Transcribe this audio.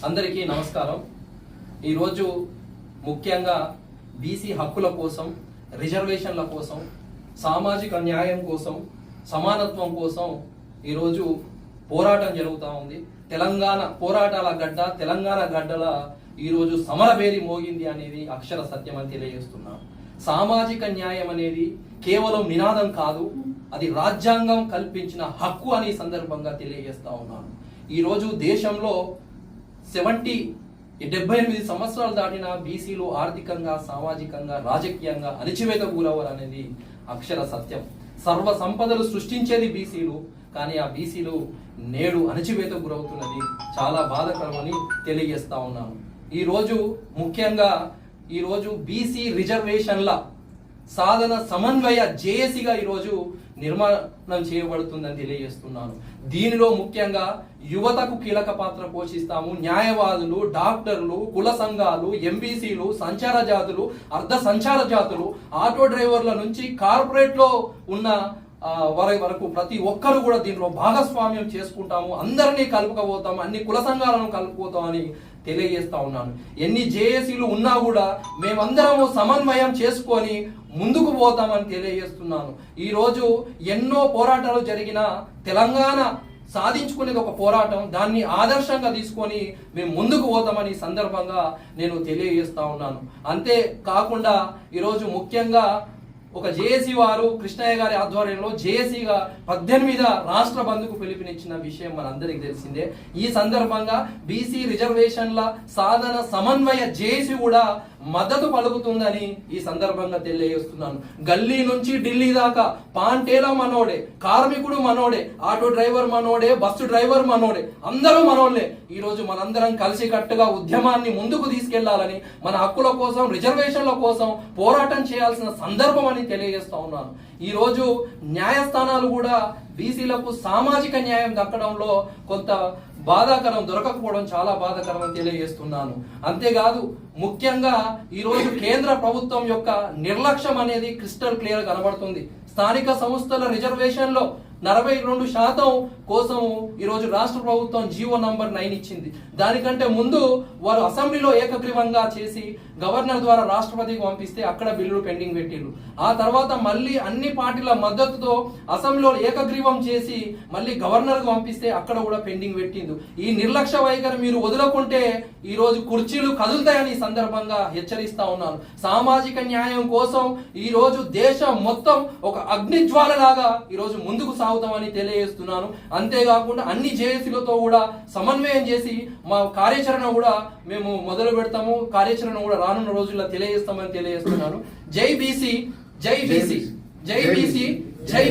అందరికీ నమస్కారం. ఈరోజు ముఖ్యంగా బీసీ హక్కుల కోసం, రిజర్వేషన్ల కోసం, సామాజిక న్యాయం కోసం, సమానత్వం కోసం ఈరోజు పోరాటం జరుగుతూ ఉంది. తెలంగాణ పోరాటాల గడ్డ, తెలంగాణ గడ్డల ఈరోజు సమరభేరి మోగింది అనేది అక్షర సత్యం అని తెలియజేస్తున్నాను. సామాజిక న్యాయం అనేది కేవలం నినాదం కాదు, అది రాజ్యాంగం కల్పించిన హక్కు అని సందర్భంగా తెలియజేస్తా ఉన్నాను. ఈరోజు దేశంలో 78 సంవత్సరాలు దాటిన బీసీలు ఆర్థికంగా, సామాజికంగా, రాజకీయంగా అణచివేతకు గురవరు అనేది అక్షర సత్యం. సర్వ సంపదలు సృష్టించేది బీసీలు, కానీ ఆ బీసీలు నేడు అణచివేతకు గురవుతున్నది చాలా బాధాకరమని తెలియజేస్తా ఉన్నాను. ఈరోజు ముఖ్యంగా బీసీ రిజర్వేషన్ల సాధన సమన్వయ జేఏసీగా ఈరోజు నిర్మాణం చేయబడుతుందని తెలియజేస్తున్నాను. దీనిలో ముఖ్యంగా యువతకు కీలక పాత్ర పోషిస్తాము. న్యాయవాదులు, డాక్టర్లు, కుల సంఘాలు, ఎంబీసీలు, సంచార జాతులు, అర్ధ సంచార జాతులు, ఆటో డ్రైవర్ల నుంచి కార్పొరేట్ లో ఉన్న వరకు ప్రతి ఒక్కరు కూడా దీంట్లో భాగస్వామ్యం చేసుకుంటాము. అందరినీ కలుపుకపోతాము, అన్ని కుల సంఘాలను కలుపుకోతామని తెలియజేస్తా ఉన్నాను. ఎన్ని జేఏసీలు ఉన్నా కూడా మేమందరము సమన్వయం చేసుకొని ముందుకు పోతామని తెలియజేస్తున్నాను. ఈరోజు ఎన్నో పోరాటాలు జరిగిన తెలంగాణ సాధించుకునేది ఒక పోరాటం, దాన్ని ఆదర్శంగా తీసుకొని మేము ముందుకు పోతామని సందర్భంగా నేను తెలియజేస్తా ఉన్నాను. అంతే కాకుండా ఈరోజు ముఖ్యంగా ఒక జేఏసీ వారు కృష్ణయ్య గారి ఆధ్వర్యంలో జేఏసీగా 18 రాష్ట్ర బంద్కు పిలుపునిచ్చిన విషయం మనందరికీ తెలిసిందే. ఈ సందర్భంగా బీసీ రిజర్వేషన్ల సాధన సమన్వయ జేఏసీ కూడా మద్దతు పలుకుతుందని ఈ సందర్భంగా తెలియజేస్తున్నాను. గల్లీ నుంచి ఢిల్లీ దాకా పాంటేల మనోడే, కార్మికుడు మనోడే, ఆటో డ్రైవర్ మనోడే, బస్సు డ్రైవర్ మనోడే, అందరూ మనోళ్లే. ఈరోజు మనందరం కలిసి కట్టుగా ఉద్యమాన్ని ముందుకు తీసుకెళ్లాలని, మన హక్కుల కోసం, రిజర్వేషన్ల కోసం పోరాటం చేయాల్సిన సందర్భం అని తెలియజేస్తా ఉన్నాను. ఈరోజు న్యాయస్థానాలు కూడా బీసీలకు సామాజిక న్యాయం దక్కడంలో కొంత బాధాకరం, దొరకకపోవడం చాలా బాధాకరం అని తెలియజేస్తున్నాను. అంతేకాదు ముఖ్యంగా ఈరోజు కేంద్ర ప్రభుత్వం యొక్క నిర్లక్ష్యం అనేది క్రిస్టల్ క్లియర్ కనబడుతుంది. స్థానిక సంస్థల రిజర్వేషన్లో 42% కోసం ఈరోజు రాష్ట్ర ప్రభుత్వం జీవో నంబర్ 9 ఇచ్చింది. దానికంటే ముందు వారు అసెంబ్లీలో ఏకగ్రీవంగా చేసి గవర్నర్ ద్వారా రాష్ట్రపతికి పంపిస్తే అక్కడ బిల్లులు పెండింగ్ పెట్టిండ్రు. ఆ తర్వాత మళ్ళీ అన్ని పార్టీల మద్దతుతో అసెంబ్లీలో ఏకగ్రీవం చేసి మళ్ళీ గవర్నర్కి పంపిస్తే అక్కడ కూడా పెండింగ్ పెట్టిండు. ఈ నిర్లక్ష్య వైఖరి మీరు వదులుకుంటే ఈరోజు కుర్చీలు కదులుతాయని ఈ సందర్భంగా హెచ్చరిస్తా ఉన్నాను. సామాజిక న్యాయం కోసం ఈరోజు దేశం మొత్తం ఒక అగ్నిజ్వాలలాగా ఈరోజు ముందుకు సాగుతామని తెలియజేస్తున్నాను. అంతేకాకుండా అన్ని జేఏసీలతో కూడా సమన్వయం చేసి మా కార్యాచరణ కూడా మేము మొదలు పెడతాము. కార్యాచరణ కూడా రానున్న రోజుల్లో తెలియజేస్తామని తెలియజేస్తున్నాను. జై బీసీ, జై బీసీ, జై బీసీ, జై